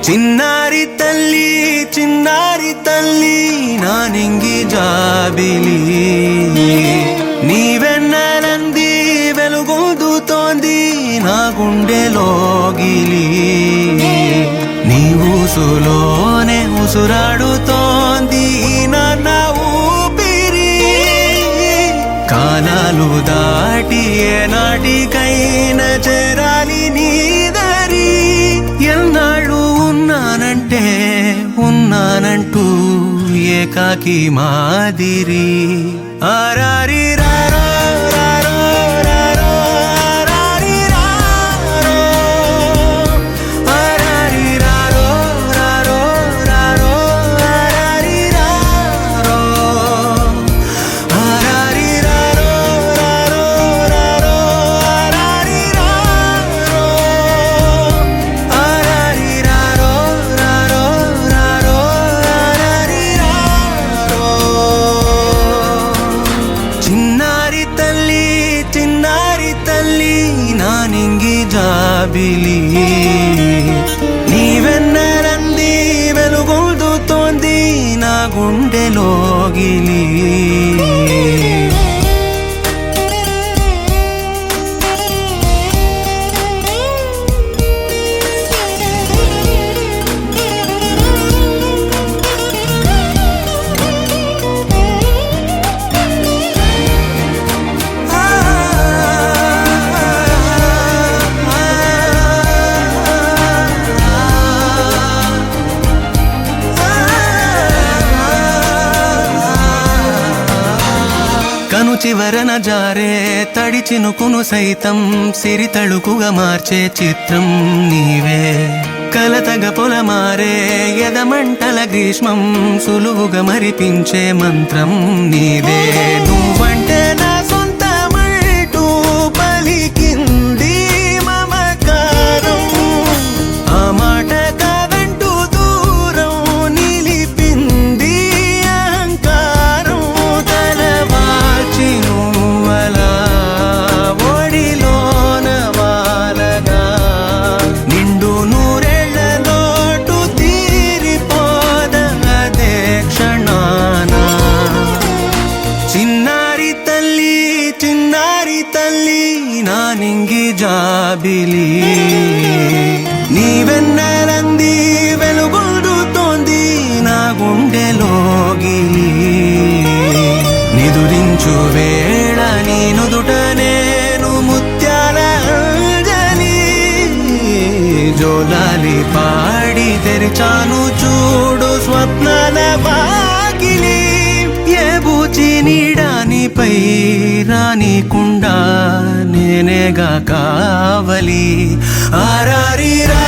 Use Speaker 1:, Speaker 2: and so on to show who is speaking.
Speaker 1: చిన్నారి తల్లి నానింగి జాబిలి నీవెన్నెలంది వెలుగొందుతోంది నా గుండెలోగిలి నీ ఊసులోనే ఉసురాడుతోంది నాన్న ఊపిరి కాలాలు దాటి ఏనాటికైనా చేరాలి నీ దరి ఎన్నాళ్ళు ఉన్నానంటూ ఏకాకి మాదిరి ఆరారి రారో రారో రారో ఆరారి రారో ఆరారి రారో రారో రారో ఆరారి రారో ఆరారి రారో రారో రారో ఆరారి రారో ఆరారి రారో రారో రారో ఆరారి రారో చిన్నారి తల్లి నానింగి జాబిలి నీవెన్నెలంది వెలుగొందుతోంది నా గుండెలోగిలి కను చివరన జారే తడి చినుకును సైతం సిరి తళుకుగా మార్చే చిత్రం నీవే కలతగ పొలమారే ఎదమంటల గ్రీష్మం సులువుగా మరిపించే మంత్రం నీదే నువ్వంటే నా సొంతమంటూ పలికింది మమకారం ఆ మాట కాదంటూ దూరం నిలిపింది అహంకారం తలవాల్చి నువ్వలా ఒడిలోన వాలగా నిండు నూరేళ్ల లోటు తీరిపోద అదే క్షణాన చిన్నారి తల్లి నానింగి జాబిలి నీవెన్నెలంది వెలుగొందుతోంది నా గుండెలోగిలి నిదురించు వేళ నీ నుదుట నేను ముత్యాల అంజలి జోలాలి పాడి తెరిచాను చూడు స్వప్నాల వాకిలి ఏ బూచి నీడానిపై రానికుండా నేనేగా కావలి ఆరారి రా